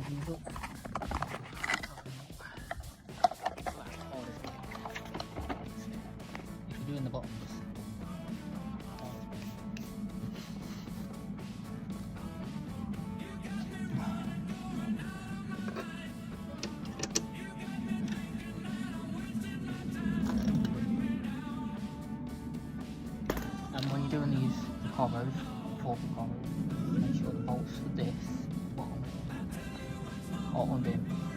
Look. If you're doing the bottoms, and when you're doing these combos, for the combos, make sure the bolts for this bottom are on them.